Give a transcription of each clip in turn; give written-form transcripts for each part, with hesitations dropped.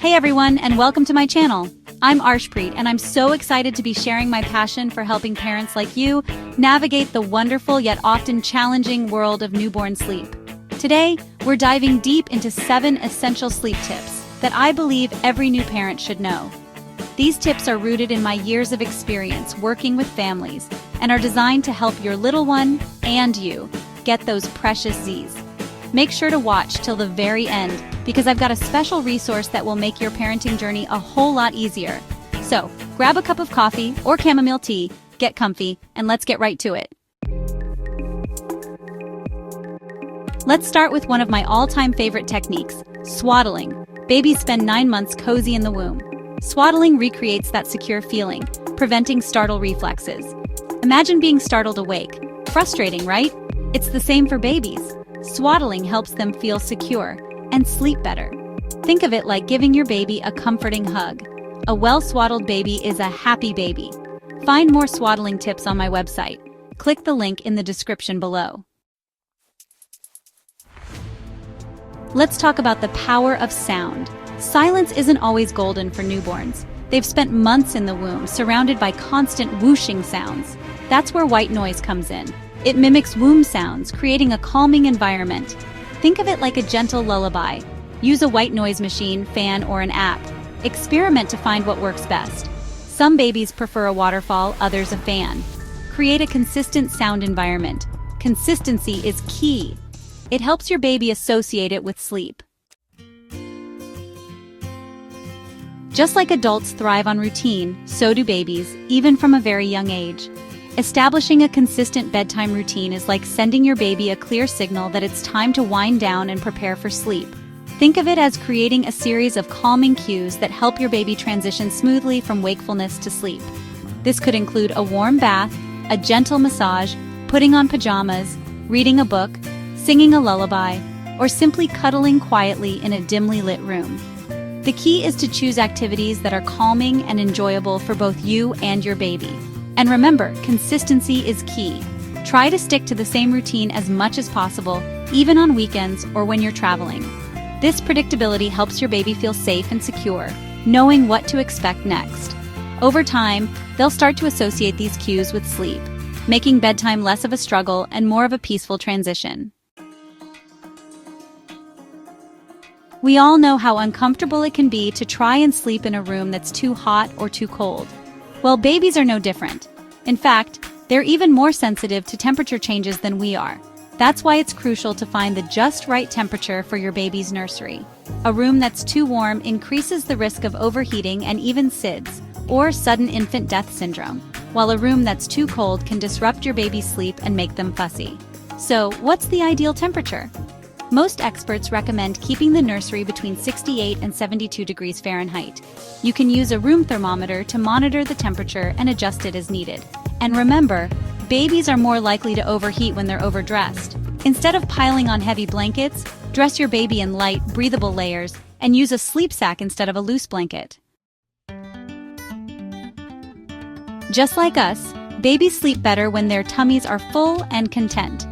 Hey everyone, and welcome to my channel. I'm Arshpreet, and I'm so excited to be sharing my passion for helping parents like you navigate the wonderful yet often challenging world of newborn sleep. Today, we're diving deep into 7 essential sleep tips that I believe every new parent should know. These tips are rooted in my years of experience working with families and are designed to help your little one and you get those precious Z's. Make sure to watch till the very end because I've got a special resource that will make your parenting journey a whole lot easier. So, grab a cup of coffee or chamomile tea, get comfy, and let's get right to it. Let's start with one of my all-time favorite techniques, swaddling. Babies spend 9 months cozy in the womb. Swaddling recreates that secure feeling, preventing startle reflexes. Imagine being startled awake. Frustrating, right? It's the same for babies. Swaddling helps them feel secure and sleep better. Think of it like giving your baby a comforting hug. A well-swaddled baby is a happy baby. Find more swaddling tips on my website. Click the link in the description below. Let's talk about the power of sound. Silence isn't always golden for newborns. They've spent months in the womb, surrounded by constant whooshing sounds. That's where white noise comes in. It mimics womb sounds, creating a calming environment. Think of it like a gentle lullaby. Use a white noise machine, fan, or an app. Experiment to find what works best. Some babies prefer a waterfall, others a fan. Create a consistent sound environment. Consistency is key. It helps your baby associate it with sleep. Just like adults thrive on routine, so do babies, even from a very young age. Establishing a consistent bedtime routine is like sending your baby a clear signal that it's time to wind down and prepare for sleep. Think of it as creating a series of calming cues that help your baby transition smoothly from wakefulness to sleep. This could include a warm bath, a gentle massage, putting on pajamas, reading a book, singing a lullaby, or simply cuddling quietly in a dimly lit room. The key is to choose activities that are calming and enjoyable for both you and your baby. And remember, consistency is key. Try to stick to the same routine as much as possible, even on weekends or when you're traveling. This predictability helps your baby feel safe and secure, knowing what to expect next. Over time, they'll start to associate these cues with sleep, making bedtime less of a struggle and more of a peaceful transition. We all know how uncomfortable it can be to try and sleep in a room that's too hot or too cold. Well, babies are no different. In fact, they're even more sensitive to temperature changes than we are. That's why it's crucial to find the just right temperature for your baby's nursery. A room that's too warm increases the risk of overheating and even SIDS, or sudden infant death syndrome, while a room that's too cold can disrupt your baby's sleep and make them fussy. So, what's the ideal temperature? Most experts recommend keeping the nursery between 68 and 72 degrees Fahrenheit. You can use a room thermometer to monitor the temperature and adjust it as needed. And remember, babies are more likely to overheat when they're overdressed. Instead of piling on heavy blankets, dress your baby in light, breathable layers and use a sleep sack instead of a loose blanket. Just like us, babies sleep better when their tummies are full and content.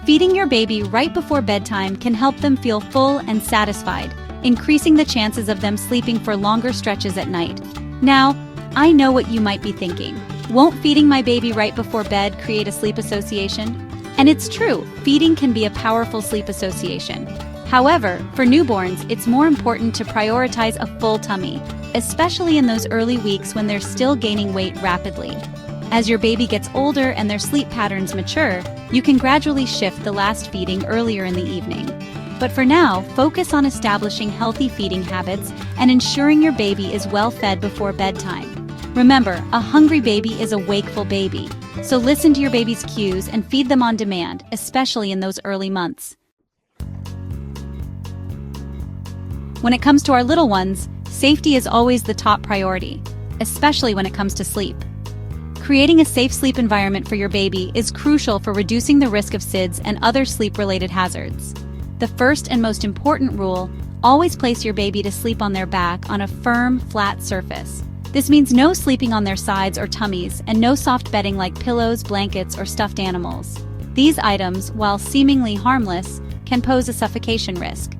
Feeding your baby right before bedtime can help them feel full and satisfied, increasing the chances of them sleeping for longer stretches at night. Now, I know what you might be thinking. Won't feeding my baby right before bed create a sleep association? And it's true, feeding can be a powerful sleep association. However, for newborns, it's more important to prioritize a full tummy, especially in those early weeks when they're still gaining weight rapidly. As your baby gets older and their sleep patterns mature, you can gradually shift the last feeding earlier in the evening. But for now, focus on establishing healthy feeding habits and ensuring your baby is well fed before bedtime. Remember, a hungry baby is a wakeful baby, so listen to your baby's cues and feed them on demand, especially in those early months. When it comes to our little ones, safety is always the top priority, especially when it comes to sleep. Creating a safe sleep environment for your baby is crucial for reducing the risk of SIDS and other sleep-related hazards. The first and most important rule, always place your baby to sleep on their back on a firm, flat surface. This means no sleeping on their sides or tummies and no soft bedding like pillows, blankets, or stuffed animals. These items, while seemingly harmless, can pose a suffocation risk.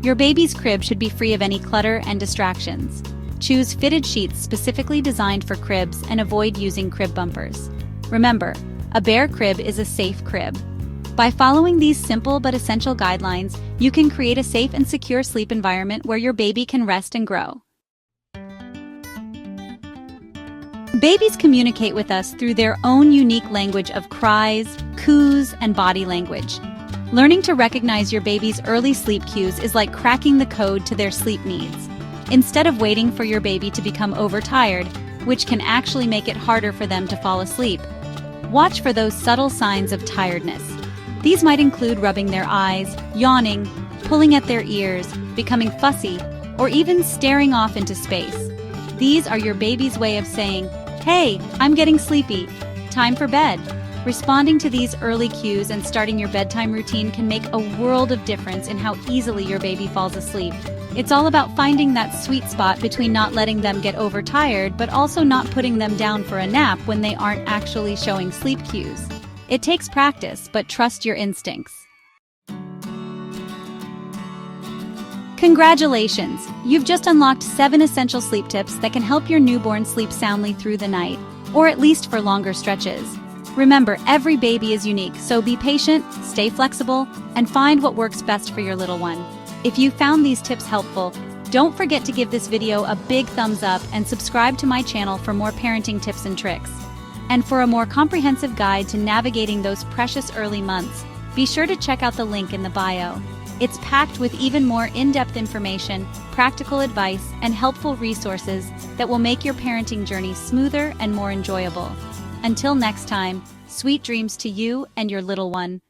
Your baby's crib should be free of any clutter and distractions. Choose fitted sheets specifically designed for cribs and avoid using crib bumpers. Remember, a bare crib is a safe crib. By following these simple but essential guidelines, you can create a safe and secure sleep environment where your baby can rest and grow. Babies communicate with us through their own unique language of cries, coos, and body language. Learning to recognize your baby's early sleep cues is like cracking the code to their sleep needs. Instead of waiting for your baby to become overtired, which can actually make it harder for them to fall asleep, watch for those subtle signs of tiredness. These might include rubbing their eyes, yawning, pulling at their ears, becoming fussy, or even staring off into space. These are your baby's way of saying, "Hey, I'm getting sleepy. Time for bed." Responding to these early cues and starting your bedtime routine can make a world of difference in how easily your baby falls asleep. It's all about finding that sweet spot between not letting them get overtired but also not putting them down for a nap when they aren't actually showing sleep cues. It takes practice, but trust your instincts. Congratulations! You've just unlocked 7 essential sleep tips that can help your newborn sleep soundly through the night, or at least for longer stretches. Remember, every baby is unique, so be patient, stay flexible, and find what works best for your little one. If you found these tips helpful, don't forget to give this video a big thumbs up and subscribe to my channel for more parenting tips and tricks. And for a more comprehensive guide to navigating those precious early months, be sure to check out the link in the bio. It's packed with even more in-depth information, practical advice, and helpful resources that will make your parenting journey smoother and more enjoyable. Until next time, sweet dreams to you and your little one.